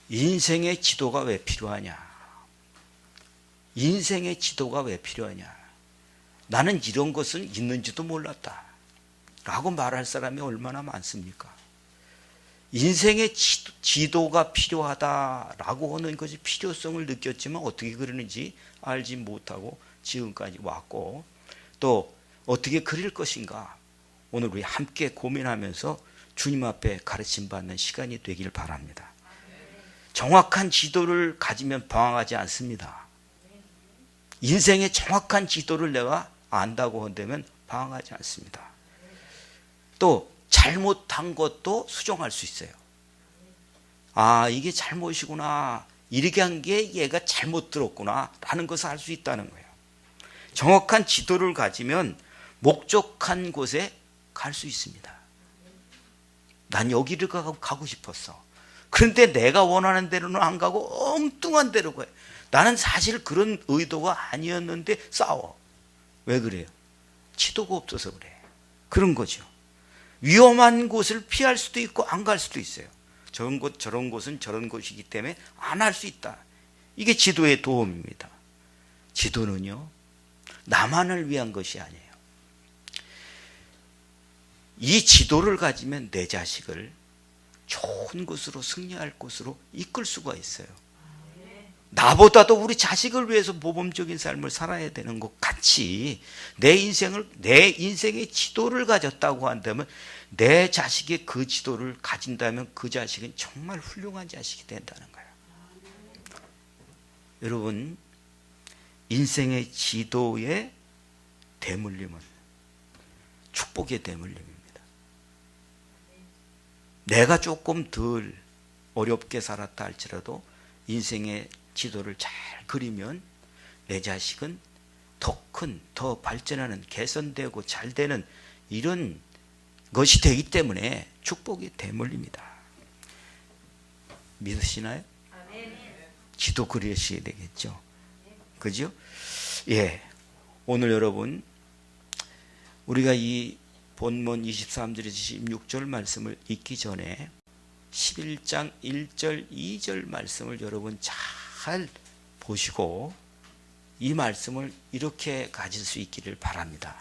인생의 지도가 왜 필요하냐? 인생의 지도가 왜 필요하냐? 나는 이런 것은 있는지도 몰랐다 라고 말할 사람이 얼마나 많습니까? 인생의 지도가 필요하다라고 하는 것이 필요성을 느꼈지만 어떻게 그러는지 알지 못하고 지금까지 왔고, 또 어떻게 그릴 것인가 오늘 우리 함께 고민하면서 주님 앞에 가르침 받는 시간이 되길 바랍니다. 정확한 지도를 가지면 방황하지 않습니다. 인생의 정확한 지도를 내가 안다고 한다면 방황하지 않습니다. 또 잘못한 것도 수정할 수 있어요. 아, 이게 잘못이구나, 이렇게 한 게 얘가 잘못 들었구나 라는 것을 알 수 있다는 거예요. 정확한 지도를 가지면 목적한 곳에 갈 수 있습니다. 난 여기를 가고 싶었어. 그런데 내가 원하는 대로는 안 가고 엉뚱한 데로 가요. 나는 사실 그런 의도가 아니었는데 싸워. 왜 그래요? 지도가 없어서 그래. 그런 거죠. 위험한 곳을 피할 수도 있고 안 갈 수도 있어요. 저런 곳은 저런 곳이기 때문에 안 할 수 있다. 이게 지도의 도움입니다. 지도는요, 나만을 위한 것이 아니에요. 이 지도를 가지면 내 자식을 좋은 곳으로, 승리할 곳으로 이끌 수가 있어요. 나보다도 우리 자식을 위해서 모범적인 삶을 살아야 되는 것 같이 내 인생의 지도를 가졌다고 한다면, 내 자식의 그 지도를 가진다면 그 자식은 정말 훌륭한 자식이 된다는 거예요. 여러분, 인생의 지도의 대물림은 축복의 대물림입니다. 내가 조금 덜 어렵게 살았다 할지라도 인생의 지도를 잘 그리면 내 자식은 더 큰, 더 발전하는, 개선되고 잘 되는 이런 것이 되기 때문에 축복이 대물립니다. 믿으시나요? 지도 그리셔야 되겠죠. 그죠? 예. 오늘 여러분, 우리가 이 본문 23절에서 16절 말씀을 읽기 전에 11장 1절, 2절 말씀을 여러분 잘 보시고 이 말씀을 이렇게 가질 수 있기를 바랍니다.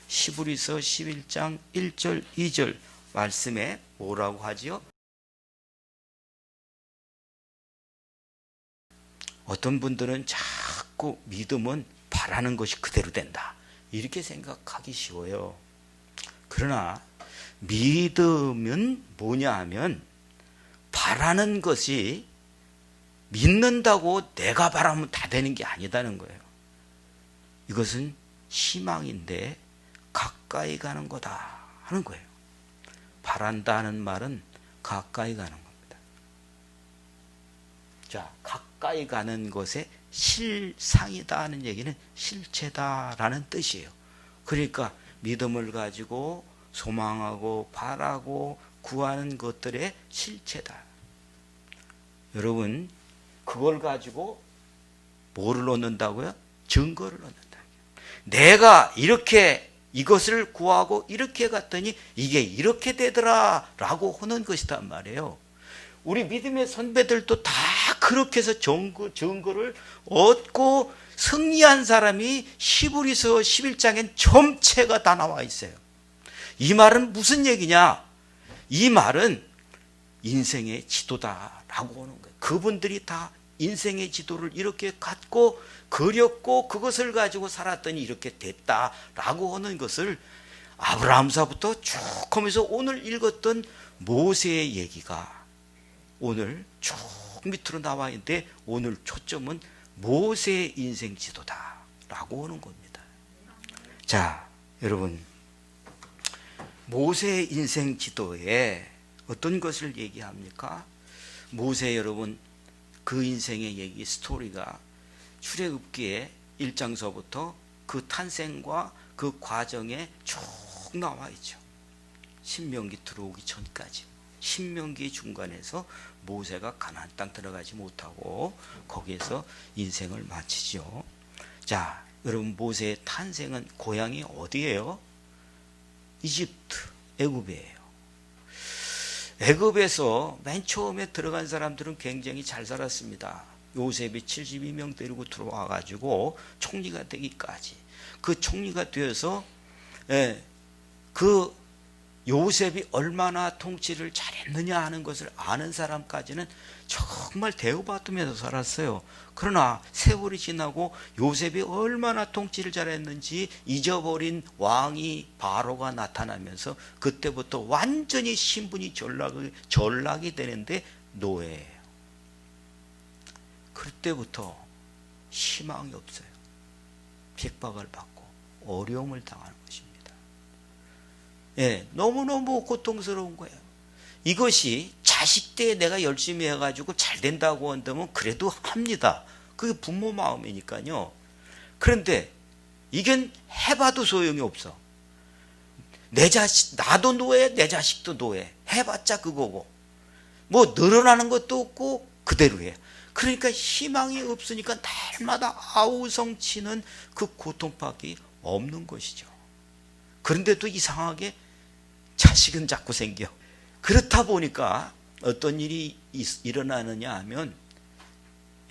히브리서 11장 1절, 2절 말씀에 뭐라고 하지요? 어떤 분들은 자꾸 믿음은 바라는 것이 그대로 된다, 이렇게 생각하기 쉬워요. 그러나 믿음은 뭐냐 하면, 바라는 것이 믿는다고 내가 바라면 다 되는 게 아니다는 거예요. 이것은 희망인데 가까이 가는 거다 하는 거예요. 바란다 하는 말은 가까이 가는 겁니다. 자, 가까이 가는 것의 실상이다 하는 얘기는 실체다라는 뜻이에요. 그러니까 믿음을 가지고 소망하고 바라고 구하는 것들의 실체다. 여러분, 그걸 가지고 뭐를 얻는다고요? 증거를 얻는다. 내가 이렇게 이것을 구하고 이렇게 갔더니 이게 이렇게 되더라 라고 하는 것이단 말이에요. 우리 믿음의 선배들도 다 그렇게 해서 증거를 얻고 승리한 사람이 히브리서 11장엔 전체가 다 나와 있어요. 이 말은 무슨 얘기냐? 이 말은 인생의 지도다라고 하는 거예요. 그분들이 다 인생의 지도를 이렇게 갖고 그렸고 그것을 가지고 살았더니 이렇게 됐다라고 하는 것을 아브라함서부터 쭉 하면서 오늘 읽었던 모세의 얘기가 오늘 쭉 밑으로 나와 있는데, 오늘 초점은 모세의 인생 지도다라고 하는 겁니다. 자, 여러분, 모세의 인생 지도에 어떤 것을 얘기합니까? 모세, 여러분, 그 인생의 얘기, 스토리가 출애굽기에 1장서부터 그 탄생과 그 과정에 쭉 나와 있죠. 신명기 들어오기 전까지. 신명기 중간에서 모세가 가나안 땅 들어가지 못하고 거기에서 인생을 마치죠. 자, 여러분, 모세의 탄생은 고향이 어디예요? 이집트, 애굽이에요. 애굽에서 맨 처음에 들어간 사람들은 굉장히 잘 살았습니다. 요셉이 72명 데리고 들어와 가지고 총리가 되기까지, 그 총리가 되어서 그 요셉이 얼마나 통치를 잘했느냐 하는 것을 아는 사람까지는 정말 대우받으면서 살았어요. 그러나 세월이 지나고 요셉이 얼마나 통치를 잘했는지 잊어버린 왕이 바로가 나타나면서 그때부터 완전히 신분이 전락이 되는데 노예예요. 그때부터 희망이 없어요. 핍박을 받고 어려움을 당하는 것입니다. 너무너무 고통스러운 거예요. 이것이 자식 때 내가 열심히 해가지고 잘 된다고 한다면 그래도 합니다. 그게 부모 마음이니까요. 그런데 이건 해봐도 소용이 없어. 내 자식, 나도 노예, 내 자식도 노예. 해봤자 그거고. 뭐 늘어나는 것도 없고 그대로 해. 그러니까 희망이 없으니까 날마다 아우성치는 그 고통밖에 없는 것이죠. 그런데도 이상하게 자식은 자꾸 생겨. 그렇다 보니까 어떤 일이 일어나느냐 하면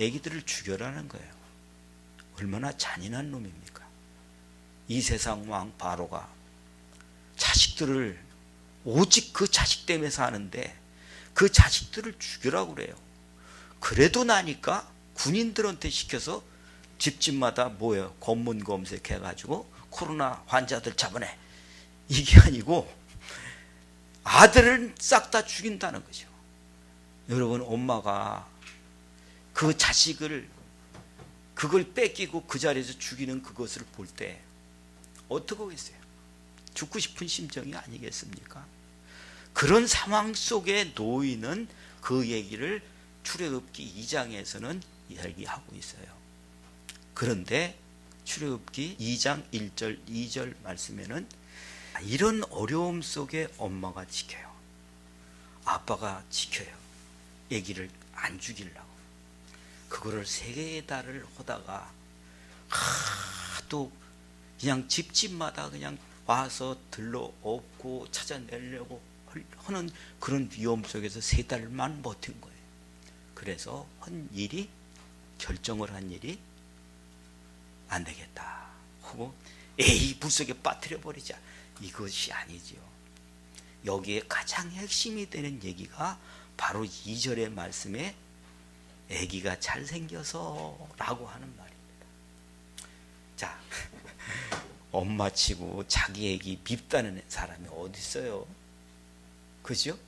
아기들을 죽여라는 거예요. 얼마나 잔인한 놈입니까? 이 세상 왕 바로가 자식들을 오직 그 자식 때문에 사는데 그 자식들을 죽여라고 그래요. 그래도 나니까 군인들한테 시켜서 집집마다 뭐예요? 검문 검색해가지고 코로나 환자들 잡아내. 이게 아니고 아들을 싹 다 죽인다는 거죠. 여러분, 엄마가 그 자식을 그걸 뺏기고 그 자리에서 죽이는 그것을 볼 때 어떻게 하겠어요? 죽고 싶은 심정이 아니겠습니까? 그런 상황 속에 놓이는 그 얘기를 출애굽기 2장에서는 이야기하고 있어요. 그런데 출애굽기 2장 1절 2절 말씀에는 이런 어려움 속에 엄마가 지켜요. 아빠가 지켜요. 아기를 안 죽이려고. 그거를 3달을 하다가 하도 그냥 집집마다 그냥 와서 들러 업고 찾아내려고 하는 그런 위험 속에서 3달만 버틴 거예요. 그래서 결정을 한 일이 안 되겠다 하고 물속에 빠뜨려 버리자. 이것이 아니지요. 여기에 가장 핵심이 되는 얘기가 바로 2절의 말씀에 아기가 잘생겨서 라고 하는 말입니다. 자, 엄마치고 자기 아기 밉다는 사람이 어디 있어요? 그죠?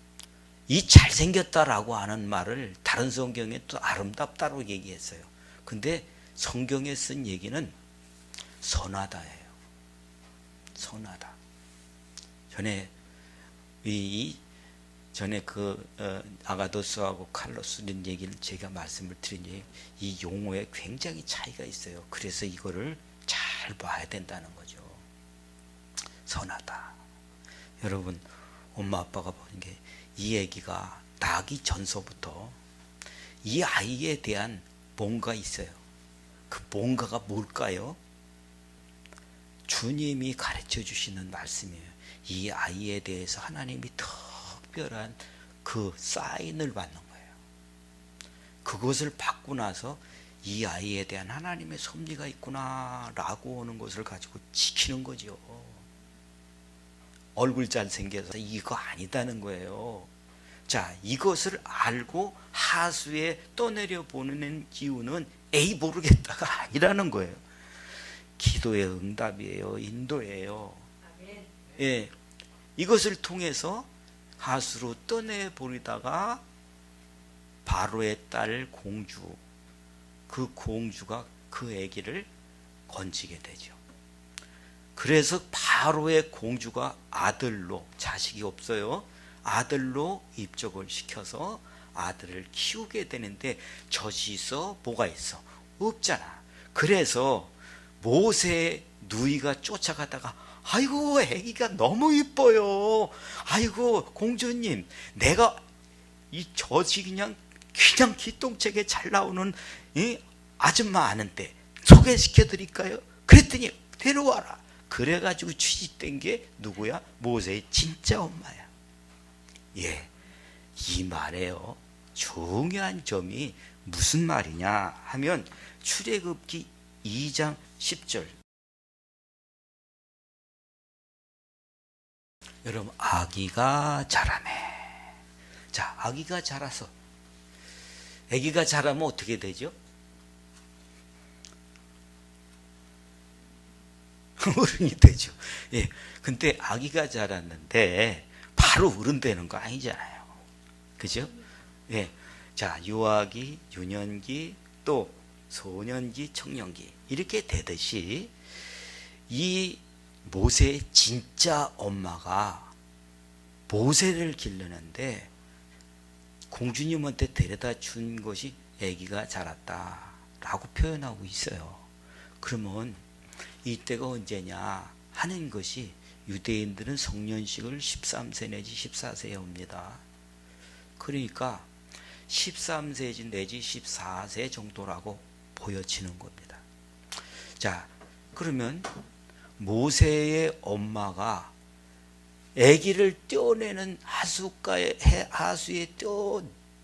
이 잘생겼다라고 하는 말을 다른 성경에 또 아름답다고 얘기했어요. 근데 성경에 쓴 얘기는 선하다예요. 선하다. 전에 아가도스하고 칼로스는 얘기를 제가 말씀을 드린 이 용어에 굉장히 차이가 있어요. 그래서 이거를 잘 봐야 된다는 거죠. 선하다. 여러분, 엄마 아빠가 보는 게 이 아기가 나기 전서부터 이 아이에 대한 뭔가 있어요. 그 뭔가가 뭘까요? 주님이 가르쳐 주시는 말씀이에요. 이 아이에 대해서 하나님이 특별한 그 사인을 받는 거예요. 그것을 받고 나서 이 아이에 대한 하나님의 섭리가 있구나 라고 하는 것을 가지고 지키는 거죠. 얼굴 잘생겨서 이거 아니다는 거예요. 자, 이것을 알고 하수에 떠내려 보내는 이유는 모르겠다가 아니라는 거예요. 기도의 응답이에요. 인도예요. 예, 이것을 통해서 하수로 떠내버리다가 바로의 딸 공주, 그 공주가 그 아기를 건지게 되죠. 그래서 바로의 공주가 아들로, 자식이 없어요. 아들로 입적을 시켜서 아들을 키우게 되는데 젖이 있어? 뭐가 있어? 없잖아. 그래서 모세 누이가 쫓아가다가 아이고 아기가 너무 이뻐요. 아이고 공주님, 내가 이 젖이 그냥 기똥차게 잘 나오는 이 아줌마 아는데 소개시켜 드릴까요? 그랬더니 데려와라. 그래가지고 취직된 게 누구야? 모세의 진짜 엄마야. 예, 이 말에요, 중요한 점이 무슨 말이냐 하면 출애굽기 2장 10절. 여러분, 아기가 자라네. 자, 아기가 자라서, 아기가 자라면 어떻게 되죠? 어른이 되죠. 예. 근데 아기가 자랐는데 바로 어른 되는 거 아니잖아요. 그죠? 예. 자, 유아기, 유년기, 또 소년기, 청년기 이렇게 되듯이 이 모세의 진짜 엄마가 모세를 기르는데 공주님한테 데려다 준 것이 아기가 자랐다라고 표현하고 있어요. 그러면 이때가 언제냐 하는 것이 유대인들은 성년식을 13세 내지 14세에 옵니다. 그러니까 13세 내지 14세 정도라고 보여지는 겁니다. 자, 그러면 모세의 엄마가 아기를 떼어내는 하수에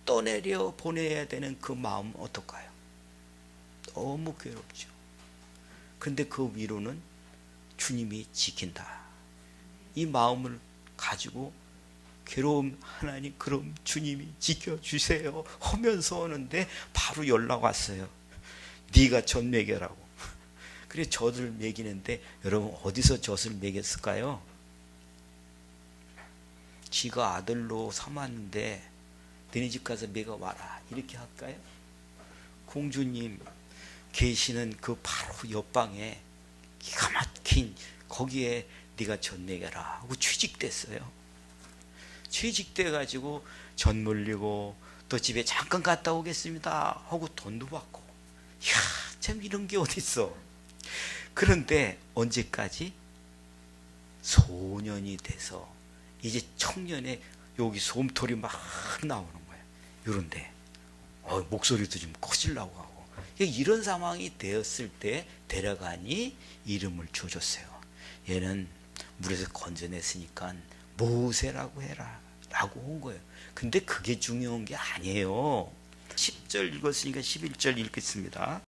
떠내려 보내야 되는 그 마음 어떨까요? 너무 괴롭죠. 그런데 그 위로는 주님이 지킨다. 이 마음을 가지고 괴로움, 하나님 그럼 주님이 지켜주세요 하면서 오는데 바로 연락 왔어요. 네가 젖 먹여라고. 그래 젖을 먹이는데 여러분 어디서 젖을 먹였을까요? 지가 아들로 삼았는데 너네 집 가서 먹여와라 이렇게 할까요? 공주님 계시는 그 바로 옆방에 기가 막힌 거기에 네가 젖 먹여라 하고 취직됐어요. 취직돼 가지고 젖 물리고 또 집에 잠깐 갔다 오겠습니다 하고 돈도 받고, 이야 참 이런 게 어딨어. 그런데 언제까지? 소년이 돼서 이제 청년의 여기 솜털이 막 나오는 거예요. 이런데 목소리도 좀 커지려고 하고, 이런 상황이 되었을 때 데려가니 이름을 줘줬어요. 얘는 물에서 건져냈으니까 모세라고 해라 라고 한 거예요. 근데 그게 중요한 게 아니에요. 10절 읽었으니까 11절 읽겠습니다.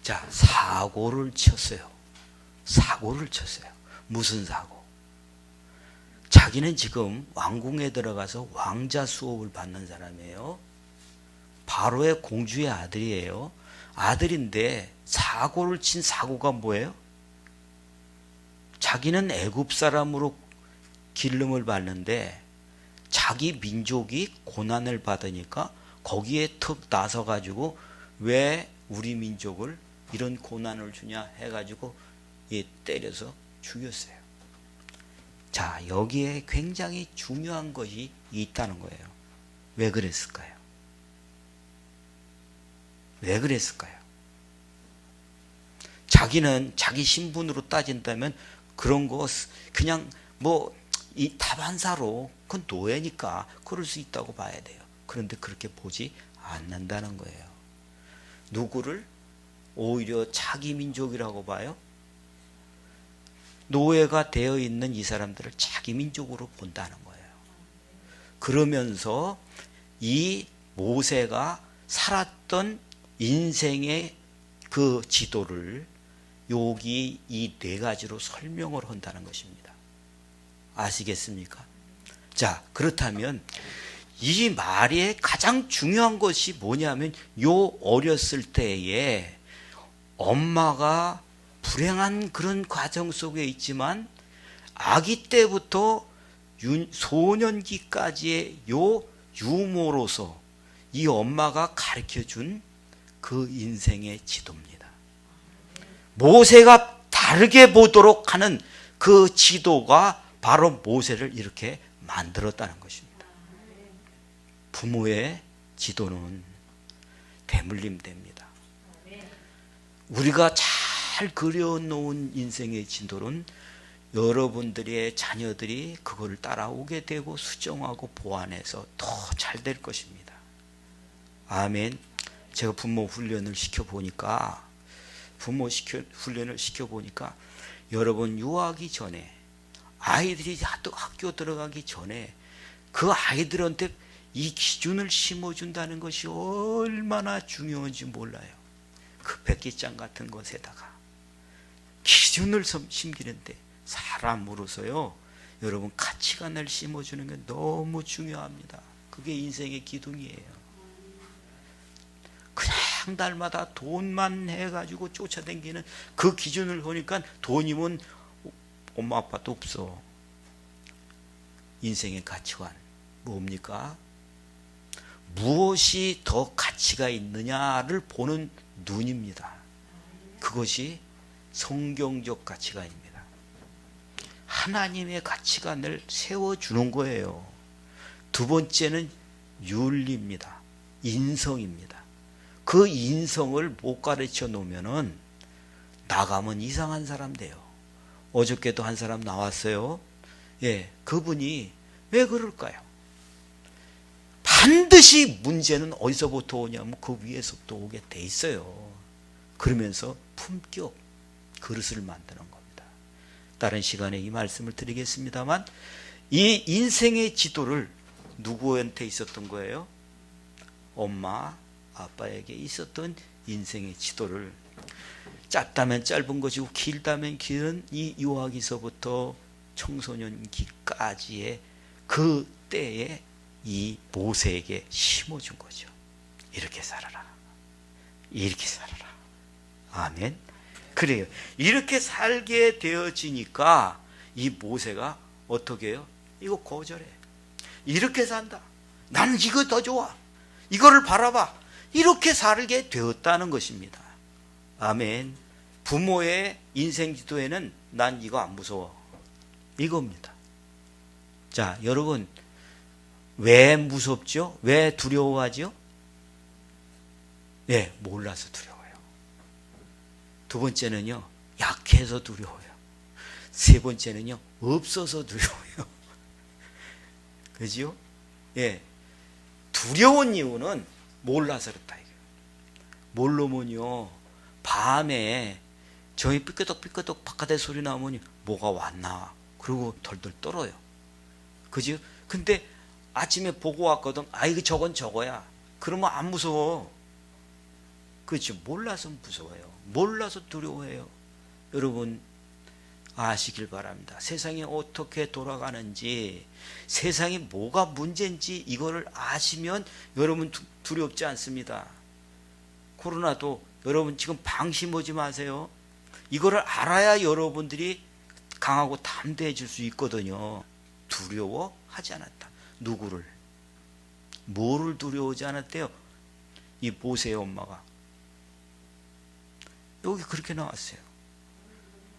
자, 사고를 쳤어요. 사고를 쳤어요. 무슨 사고? 자기는 지금 왕궁에 들어가서 왕자 수업을 받는 사람이에요. 바로의 공주의 아들이에요. 아들인데 사고를 친 사고가 뭐예요? 자기는 애굽 사람으로 기름을 받는데 자기 민족이 고난을 받으니까 거기에 턱 나서 가지고 왜 우리 민족을 이런 고난을 주냐 해가지고 때려서 죽였어요. 자, 여기에 굉장히 중요한 것이 있다는 거예요. 왜 그랬을까요? 왜 그랬을까요? 자기는 자기 신분으로 따진다면 그런 거 그냥 이 다반사로 그건 노예니까 그럴 수 있다고 봐야 돼요. 그런데 그렇게 보지 않는다는 거예요. 누구를 오히려 자기 민족이라고 봐요? 노예가 되어 있는 이 사람들을 자기 민족으로 본다는 거예요. 그러면서 이 모세가 살았던 인생의 그 지도를 여기 이 네 가지로 설명을 한다는 것입니다. 아시겠습니까? 자, 그렇다면 이 말의 가장 중요한 것이 뭐냐면 요 어렸을 때에 엄마가 불행한 그런 과정 속에 있지만 아기 때부터 소년기까지의 요 유모로서 이 엄마가 가르쳐준 그 인생의 지도입니다. 모세가 다르게 보도록 하는 그 지도가 바로 모세를 이렇게 만들었다는 것입니다. 부모의 지도는 대물림됩니다. 우리가 잘 그려놓은 인생의 지도는 여러분들의 자녀들이 그걸 따라오게 되고 수정하고 보완해서 더 잘 될 것입니다. 아멘. 제가 부모 훈련을 시켜보니까 여러분 유아하기 전에 아이들이 학교 들어가기 전에 그 아이들한테 이 기준을 심어준다는 것이 얼마나 중요한지 몰라요. 그 백기장 같은 것에다가 기준을 심기는데 사람으로서요, 여러분 가치관을 심어주는 게 너무 중요합니다. 그게 인생의 기둥이에요. 그냥 날마다 돈만 해가지고 쫓아다니는 그 기준을 보니까 돈이면 엄마 아빠도 없어. 인생의 가치관 뭡니까? 무엇이 더 가치가 있느냐를 보는 눈입니다. 그것이 성경적 가치관입니다. 하나님의 가치관을 세워주는 거예요. 두 번째는 윤리입니다. 인성입니다. 그 인성을 못 가르쳐 놓으면은 나가면 이상한 사람 돼요. 어저께도 한 사람 나왔어요. 예, 그분이 왜 그럴까요? 반드시 문제는 어디서부터 오냐면 그 위에서부터 오게 돼 있어요. 그러면서 품격, 그릇을 만드는 겁니다. 다른 시간에 이 말씀을 드리겠습니다만, 이 인생의 지도를 누구한테 있었던 거예요? 엄마, 아빠에게 있었던 인생의 지도를 짧다면 짧은 것이고 길다면 길은 이 유아기서부터 청소년기까지의 그 때에 이 모세에게 심어준 거죠. 이렇게 살아라. 이렇게 살아라. 아멘. 그래요. 이렇게 살게 되어지니까 이 모세가 어떻게 해요? 이거 거절해. 이렇게 산다. 나는 이거 더 좋아. 이거를 바라봐. 이렇게 살게 되었다는 것입니다. 아멘. 부모의 인생 지도에는 난 이거 안 무서워. 이겁니다. 자, 여러분, 왜 무섭죠? 왜 두려워하죠? 네, 몰라서 두려워요. 두 번째는요, 약해서 두려워요. 세 번째는요, 없어서 두려워요. 그죠? 예. 두려운 이유는 몰라서 그렇다. 모르면요, 밤에 저희 삐끄덕삐끄덕 바깥에 소리 나오면 뭐가 왔나. 그리고 덜덜 떨어요. 그죠? 근데 아침에 보고 왔거든. 아, 이거 저건 저거야. 그러면 안 무서워. 그렇죠? 몰라서 무서워요. 몰라서 두려워해요. 여러분 아시길 바랍니다. 세상이 어떻게 돌아가는지, 세상이 뭐가 문제인지 이거를 아시면 여러분 두렵지 않습니다. 코로나도 여러분 지금 방심하지 마세요. 이거를 알아야 여러분들이 강하고 담대해질 수 있거든요. 두려워하지 않았다. 누구를? 뭐를 두려워하지 않았대요? 이 모세의 엄마가. 여기 그렇게 나왔어요.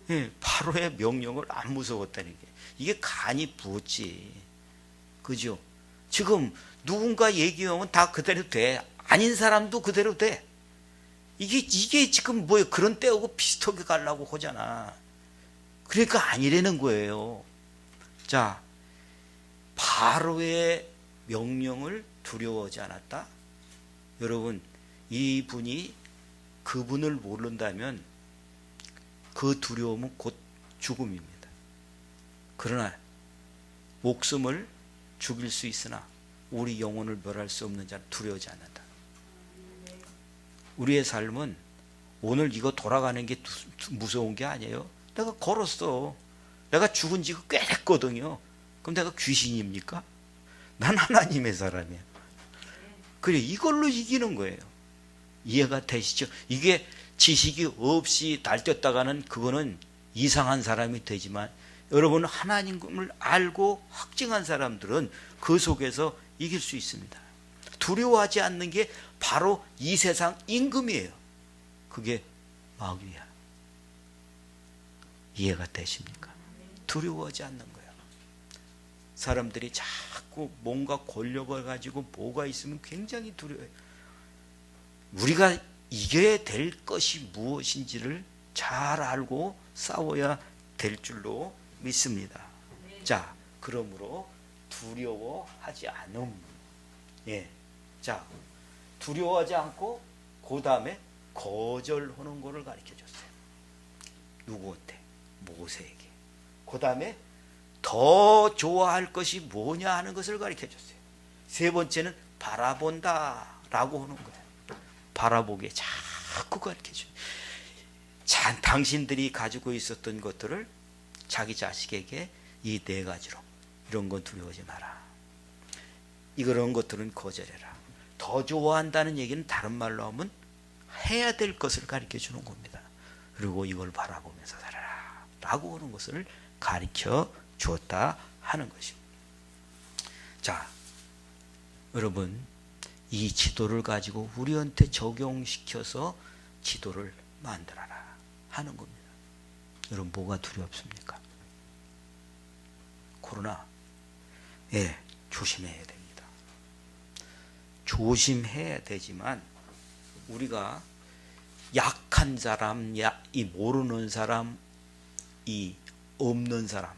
예, 바로의 명령을 안 무서웠다는 게. 이게 간이 부었지. 그죠? 지금 누군가 얘기하면 다 그대로 돼. 아닌 사람도 그대로 돼. 이게 지금 뭐예요? 그런 때하고 비슷하게 가려고 하잖아. 그러니까 아니라는 거예요. 자, 바로의 명령을 두려워하지 않았다? 여러분, 이분이 그분을 모른다면 그 두려움은 곧 죽음입니다. 그러나 목숨을 죽일 수 있으나 우리 영혼을 멸할 수 없는 자는 두려워하지 않는다. 우리의 삶은 오늘 이거 돌아가는 게 무서운 게 아니에요. 내가 걸었어. 내가 죽은 지가 꽤 됐거든요. 그럼 내가 귀신입니까? 난 하나님의 사람이야. 그래, 이걸로 이기는 거예요. 이해가 되시죠? 이게 지식이 없이 날뛰었다가는 그거는 이상한 사람이 되지만, 여러분 하나님을 알고 확증한 사람들은 그 속에서 이길 수 있습니다. 두려워하지 않는 게 바로 이 세상 임금이에요. 그게 마귀야. 이해가 되십니까? 두려워하지 않는 거예요. 사람들이 자꾸 뭔가 권력을 가지고 뭐가 있으면 굉장히 두려워해요. 우리가 이겨야 될 것이 무엇인지를 잘 알고 싸워야 될 줄로 믿습니다. 자, 그러므로 두려워하지 않음. 예. 자, 두려워하지 않고 그 다음에 거절하는 거를 가르쳐 줬어요. 누구한테? 모세에게. 그 다음에 더 좋아할 것이 뭐냐 하는 것을 가르쳐 줬어요. 세 번째는 바라본다 라고 하는 거예요. 바라보게 자꾸 가르쳐 줘요. 당신들이 가지고 있었던 것들을 자기 자식에게 이 네 가지로, 이런 건 두려워하지 마라, 이런 것들은 거절해라. 더 좋아한다는 얘기는 다른 말로 하면 해야 될 것을 가르쳐 주는 겁니다. 그리고 이걸 바라보면서 살아라 라고 하는 것을 가르쳐 주었다 하는 것입니다. 자, 여러분, 이 지도를 가지고 우리한테 적용시켜서 지도를 만들어라 하는 겁니다. 여러분, 뭐가 두렵습니까? 코로나. 예, 조심해야 됩니다. 조심해야 되지만 우리가 약한 사람, 이 모르는 사람, 이 없는 사람,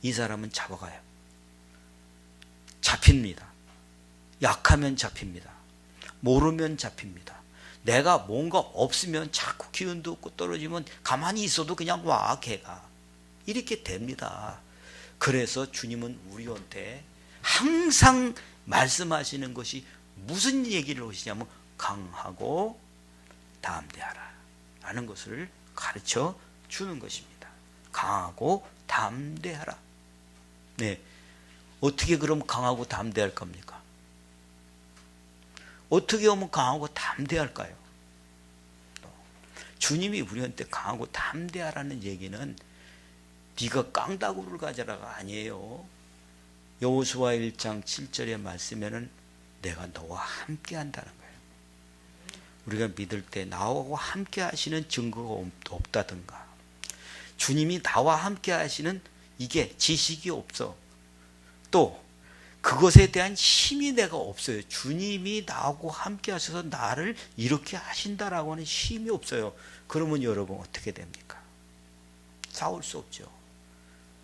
이 사람은 잡아가요. 잡힙니다. 약하면 잡힙니다. 모르면 잡힙니다. 내가 뭔가 없으면 자꾸 기운도 없고 떨어지면 가만히 있어도 그냥 와, 걔가. 이렇게 됩니다. 그래서 주님은 우리한테 항상 말씀하시는 것이 무슨 얘기를 하시냐면 강하고 담대하라 라는 것을 가르쳐 주는 것입니다. 강하고 담대하라. 네, 어떻게 그럼 강하고 담대할 겁니까? 어떻게 하면 강하고 담대할까요? 주님이 우리한테 강하고 담대하라는 얘기는 네가 깡다구를 가져라가 아니에요. 여호수아 1장 7절의 말씀에는 내가 너와 함께 한다는 거예요. 우리가 믿을 때 나와 함께 하시는 증거가 없다든가, 주님이 나와 함께 하시는 이게 지식이 없어, 또 그것에 대한 힘이 내가 없어요. 주님이 나하고 함께 하셔서 나를 이렇게 하신다라고 하는 힘이 없어요. 그러면 여러분 어떻게 됩니까? 싸울 수 없죠.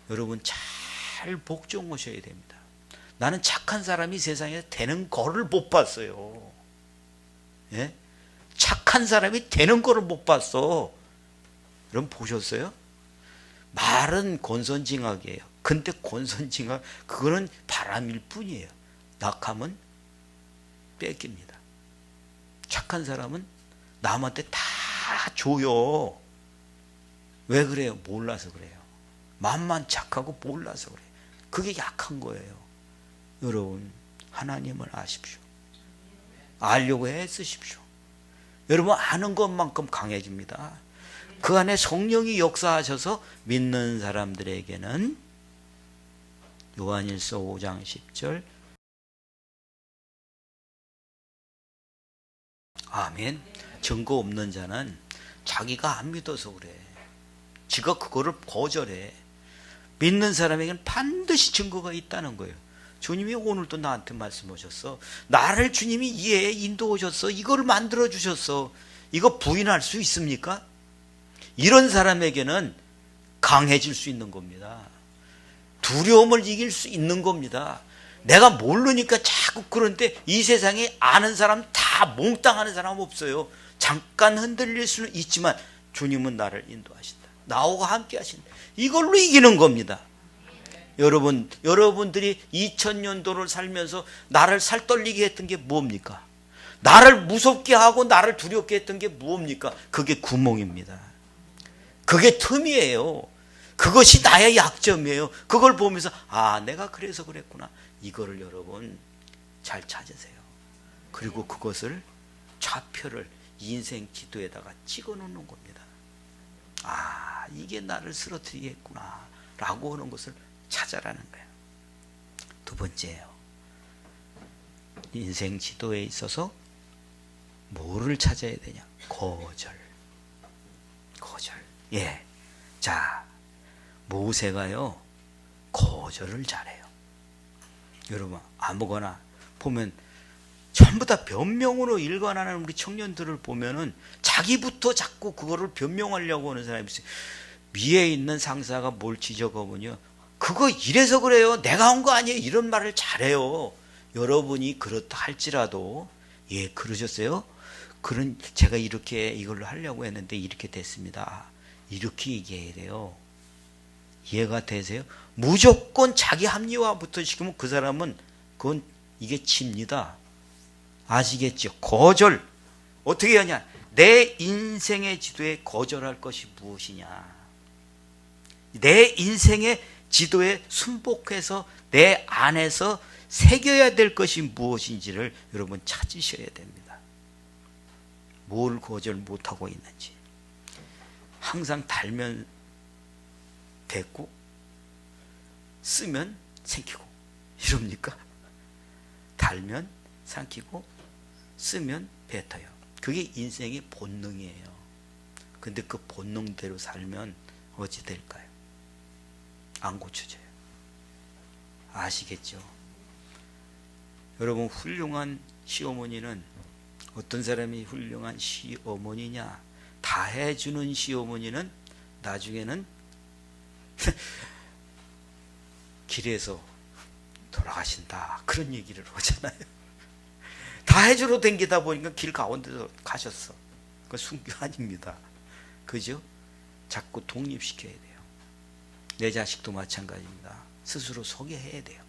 여러분 잘 복종하셔야 됩니다. 나는 착한 사람이 세상에 되는 거를 못 봤어요. 예? 착한 사람이 되는 거를 못 봤어. 여러분 보셨어요? 말은 권선징악이에요. 근데 권선징악 그거는 바람일 뿐이에요. 낙하면 뺏깁니다. 착한 사람은 남한테 다 줘요. 왜 그래요? 몰라서 그래요. 마음만 착하고 몰라서 그래요. 그게 약한 거예요. 여러분, 하나님을 아십시오. 알려고 애쓰십시오. 여러분 아는 것만큼 강해집니다. 그 안에 성령이 역사하셔서 믿는 사람들에게는 요한일서 5장 10절 아멘. 증거 없는 자는 자기가 안 믿어서 그래. 지가 그거를 거절해. 믿는 사람에게는 반드시 증거가 있다는 거예요. 주님이 오늘도 나한테 말씀하셨어. 나를 주님이 이해에 인도하셨어. 이걸 만들어 주셨어. 이거 부인할 수 있습니까? 이런 사람에게는 강해질 수 있는 겁니다. 두려움을 이길 수 있는 겁니다. 내가 모르니까 자꾸 그런데 이 세상에 아는 사람 다 몽땅 하는 사람 없어요. 잠깐 흔들릴 수는 있지만 주님은 나를 인도하신다. 나하고 함께 하신다. 이걸로 이기는 겁니다. 여러분들이 2000년도를 살면서 나를 살떨리게 했던 게 뭡니까? 나를 무섭게 하고 나를 두렵게 했던 게 뭡니까? 그게 구멍입니다. 그게 틈이에요. 그것이 나의 약점이에요. 그걸 보면서 아, 내가 그래서 그랬구나. 이거를 여러분 잘 찾으세요. 그리고 그것을 좌표를 인생 지도에다가 찍어 놓는 겁니다. 아, 이게 나를 쓰러뜨리겠구나 라고 하는 것을 찾아라는 거예요. 두 번째예요. 인생 지도에 있어서 뭐를 찾아야 되냐? 거절. 예. 자, 모세가요, 거절을 잘해요. 여러분, 아무거나 보면 전부 다 변명으로 일관하는 우리 청년들을 보면은 자기부터 자꾸 그거를 변명하려고 하는 사람이 있어요. 위에 있는 상사가 뭘 지적하면요, 그거 이래서 그래요. 내가 한 거 아니에요. 이런 말을 잘해요. 여러분이 그렇다 할지라도, 예, 그러셨어요? 그런, 제가 이렇게 이걸로 하려고 했는데 이렇게 됐습니다. 이렇게 얘기해야 돼요. 이해가 되세요? 무조건 자기 합리화부터 시키면 그 사람은 이게 칩니다. 아시겠죠? 거절. 어떻게 하냐? 내 인생의 지도에 거절할 것이 무엇이냐? 내 인생의 지도에 순복해서 내 안에서 새겨야 될 것이 무엇인지를 여러분 찾으셔야 됩니다. 뭘 거절 못하고 있는지. 항상 달면 됐고 쓰면 생기고 이럽니까? 달면 삼키고 쓰면 뱉어요. 그게 인생의 본능이에요. 근데 그 본능대로 살면 어찌 될까요? 안 고쳐져요. 아시겠죠? 여러분, 훌륭한 시어머니는 어떤 사람이 훌륭한 시어머니냐? 다 해주는 시어머니는 나중에는 길에서 돌아가신다, 그런 얘기를 하잖아요. 다 해주러 댕기다 보니까 길 가운데서 가셨어. 그건 순교 아닙니다. 그죠? 자꾸 독립시켜야 돼요. 내 자식도 마찬가지입니다. 스스로 소개해야 돼요.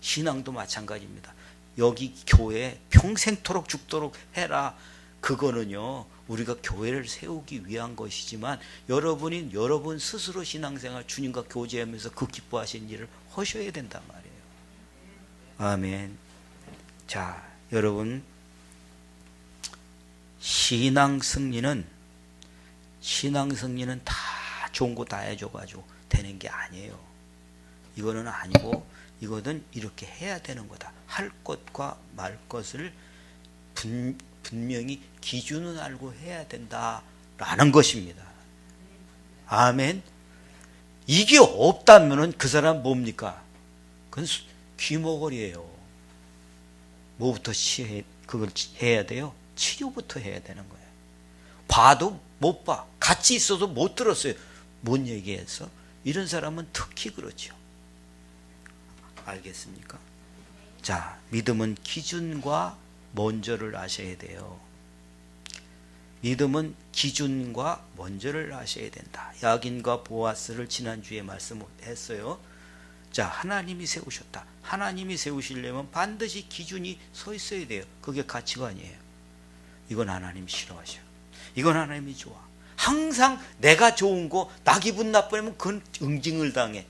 신앙도 마찬가지입니다. 여기 교회 평생토록 죽도록 해라. 그거는요, 우리가 교회를 세우기 위한 것이지만 여러분이 여러분 스스로 신앙생활 주님과 교제하면서 그 기뻐하신 일을 하셔야 된단 말이에요. 아멘. 자, 여러분, 신앙 승리는 다 좋은 거 다 해줘가지고 되는 게 아니에요. 이거는 아니고, 이거는 이렇게 해야 되는 거다. 할 것과 말 것을 분명히 기준을 알고 해야 된다라는 것입니다. 아멘. 이게 없다면은 그 사람 뭡니까? 그건 귀머거리예요. 뭐부터 그걸 해야 돼요? 치료부터 해야 되는 거예요. 봐도 못 봐. 같이 있어도 못 들었어요. 뭔 얘기해서? 이런 사람은 특히 그렇죠. 알겠습니까? 자, 믿음은 기준과 먼저를 아셔야 돼요. 믿음은 기준과 먼저를 아셔야 된다. 야긴과 보아스를 지난주에 말씀했어요. 자, 하나님이 세우셨다. 하나님이 세우시려면 반드시 기준이 서 있어야 돼요. 그게 가치관이에요. 이건 하나님 싫어하셔요. 이건 하나님이 좋아. 항상 내가 좋은 거, 나 기분 나쁘면 그건 응징을 당해.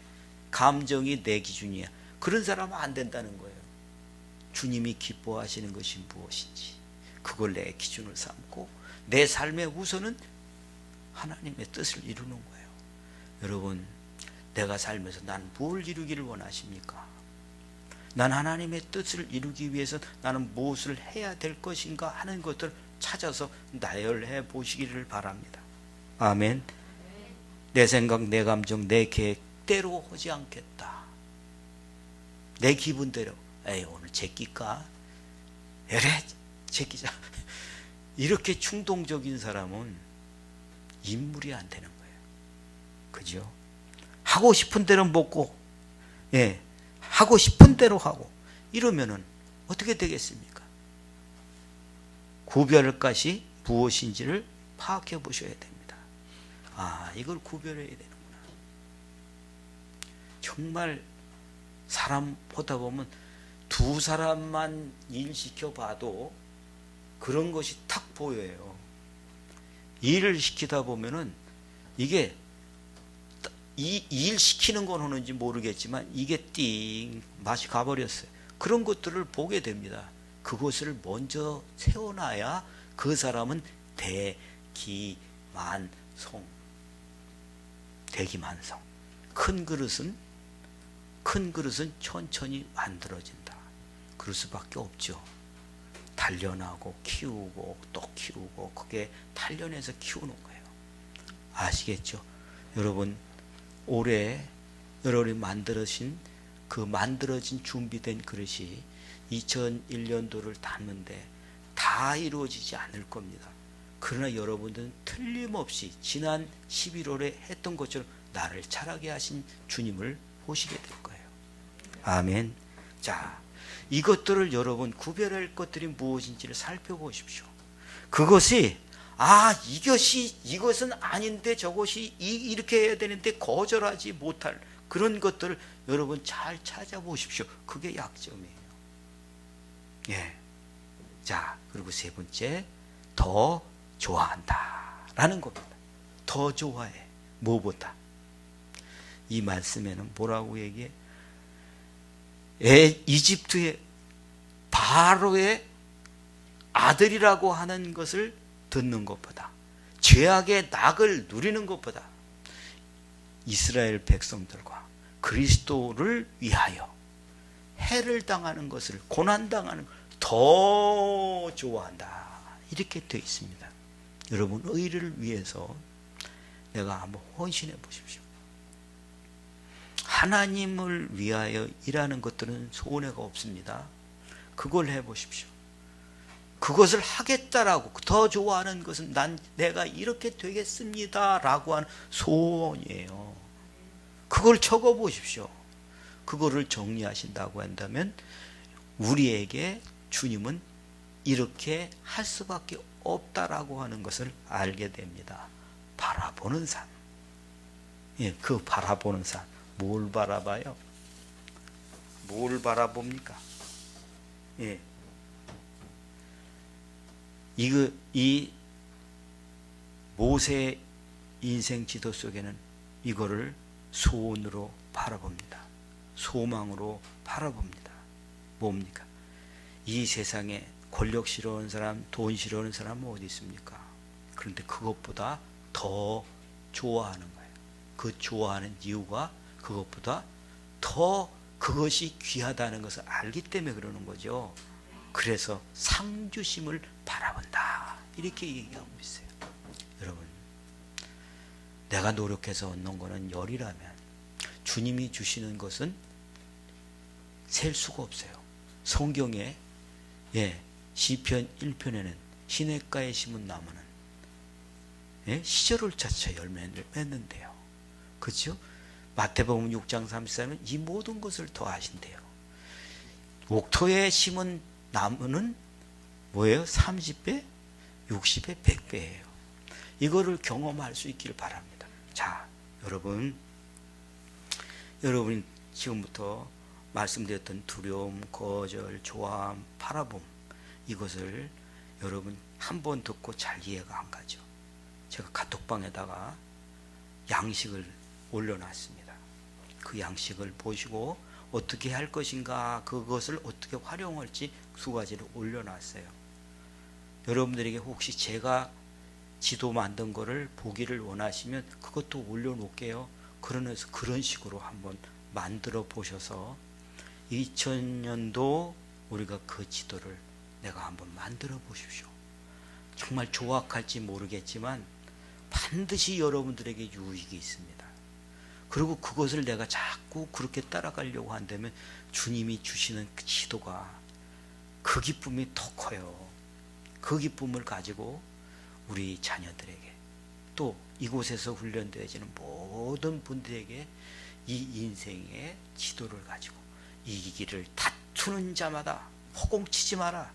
감정이 내 기준이야. 그런 사람은 안 된다는 거예요. 주님이 기뻐하시는 것이 무엇인지 그걸 내 기준을 삼고 내 삶의 우선은 하나님의 뜻을 이루는 거예요. 여러분, 내가 살면서 난 뭘 이루기를 원하십니까? 난 하나님의 뜻을 이루기 위해서 나는 무엇을 해야 될 것인가 하는 것들을 찾아서 나열해 보시기를 바랍니다. 아멘. 내 생각, 내 감정, 내 계획대로 하지 않겠다. 내 기분대로. 에이, 오늘 제끼까? 에래, 제끼자. 이렇게 충동적인 사람은 인물이 안 되는 거예요. 그죠? 하고 싶은 대로 먹고, 예, 하고 싶은 대로 하고, 이러면은 어떻게 되겠습니까? 구별할 것이 무엇인지를 파악해 보셔야 됩니다. 아, 이걸 구별해야 되는구나. 정말 사람 보다 보면 두 사람만 일 시켜봐도 그런 것이 탁 보여요. 일을 시키다 보면은 이게 이 일 시키는 건 하는지 모르겠지만 이게 띵 맛이 가버렸어요. 그런 것들을 보게 됩니다. 그것을 먼저 세워놔야 그 사람은 대기만성. 대기만성. 큰 그릇은 천천히 만들어진다. 그럴 수밖에 없죠. 단련하고 키우고 또 키우고 그게 단련해서 키우는 거예요. 아시겠죠? 여러분, 올해 여러분이 만들어진 준비된 그릇이 2001년도를 닫는데 다 이루어지지 않을 겁니다. 그러나 여러분들은 틀림없이 지난 11월에 했던 것처럼 나를 자라게 하신 주님을 보시게 될 거예요. 아멘. 자, 이것들을 여러분 구별할 것들이 무엇인지를 살펴보십시오. 그것이 이것은 아닌데 저것이 이렇게 해야 되는데 거절하지 못할 그런 것들을 여러분 잘 찾아보십시오. 그게 약점이에요. 예. 자, 그리고 세 번째, 더 좋아한다 라는 겁니다. 더 좋아해. 뭐보다? 이 말씀에는 뭐라고 얘기해? 이집트의 바로의 아들이라고 하는 것을 듣는 것보다, 죄악의 낙을 누리는 것보다 이스라엘 백성들과 그리스도를 위하여 해를 당하는 것을, 고난당하는 것을 더 좋아한다. 이렇게 되어 있습니다. 여러분, 의를 위해서 내가 한번 헌신해 보십시오. 하나님을 위하여 일하는 것들은 손해가 없습니다. 그걸 해 보십시오. 그것을 하겠다라고, 더 좋아하는 것은 내가 이렇게 되겠습니다 라고 하는 소원이에요. 그걸 적어 보십시오. 그거를 정리하신다고 한다면 우리에게 주님은 이렇게 할 수밖에 없다라고 하는 것을 알게 됩니다. 바라보는 삶. 예, 그 바라보는 삶. 뭘 바라봐요? 뭘 바라봅니까? 예. 이 모세의 인생 지도 속에는 이거를 소원으로 바라봅니다. 소망으로 바라봅니다. 뭡니까? 이 세상에 권력 싫어하는 사람, 돈 싫어하는 사람은 어디 있습니까? 그런데 그것보다 더 좋아하는 거예요. 그 좋아하는 이유가 그것보다 더 그것이 귀하다는 것을 알기 때문에 그러는 거죠. 그래서 상주심을 바라본다. 이렇게 얘기하고 있어요. 여러분, 내가 노력해서 얻는 것은 열이라면 주님이 주시는 것은 셀 수가 없어요. 성경에 시편 1편에는 시냇가에 심은 나무는 시절을 차차 열매를 맺는데요. 그렇죠? 마태복음 6장 34는 이 모든 것을 더하신대요. 옥토에 심은 나무는 뭐예요? 30배, 60배, 100배예요. 이거를 경험할 수 있기를 바랍니다. 자, 여러분이 지금부터 말씀드렸던 두려움, 거절, 조함, 바라봄, 이것을 여러분 한 번 듣고 잘 이해가 안 가죠. 제가 카톡방에다가 양식을 올려놨습니다. 그 양식을 보시고 어떻게 할 것인가, 그것을 어떻게 활용할지 두 가지를 올려놨어요. 여러분들에게 혹시 제가 지도 만든 거를 보기를 원하시면 그것도 올려놓을게요. 그러면서 그런 식으로 한번 만들어 보셔서 2000년도 우리가 그 지도를 내가 한번 만들어 보십시오. 정말 조악할지 모르겠지만 반드시 여러분들에게 유익이 있습니다. 그리고 그것을 내가 자꾸 그렇게 따라가려고 한다면 주님이 주시는 그 지도가, 그 기쁨이 더 커요. 그 기쁨을 가지고 우리 자녀들에게, 또 이곳에서 훈련되어지는 모든 분들에게 이 인생의 지도를 가지고 이기기를 다투는 자마다 허공치지 마라.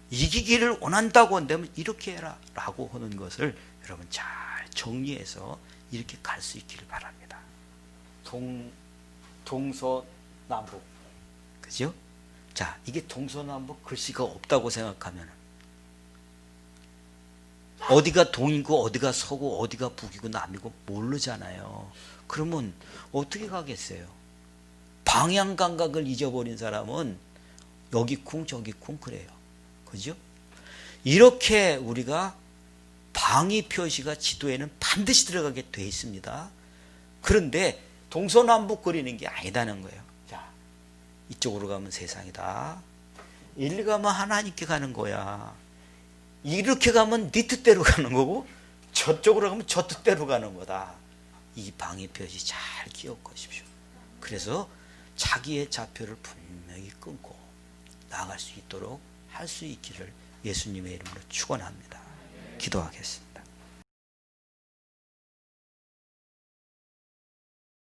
이기기를 원한다고 한다면 이렇게 해라 라고 하는 것을 여러분 잘 정리해서 이렇게 갈 수 있기를 바랍니다. 동서남북, 그죠? 자, 이게 동서남북 글씨가 없다고 생각하면 어디가 동이고 어디가 서고 어디가 북이고 남이고 모르잖아요. 그러면 어떻게 가겠어요? 방향 감각을 잊어버린 사람은 여기 쿵 저기 쿵 그래요. 그죠? 이렇게 우리가 방위 표시가 지도에는 반드시 들어가게 돼 있습니다. 그런데 동서남북 거리는 게 아니다는 거예요. 자, 이쪽으로 가면 세상이다. 이리 가면 하나님께 가는 거야. 이렇게 가면 네 뜻대로 가는 거고, 저쪽으로 가면 저 뜻대로 가는 거다. 이 방위 표시 잘 기억하십시오. 그래서 자기의 좌표를 분명히 끊고 나아갈 수 있도록 할 수 있기를 예수님의 이름으로 축원합니다. 기도하겠습니다.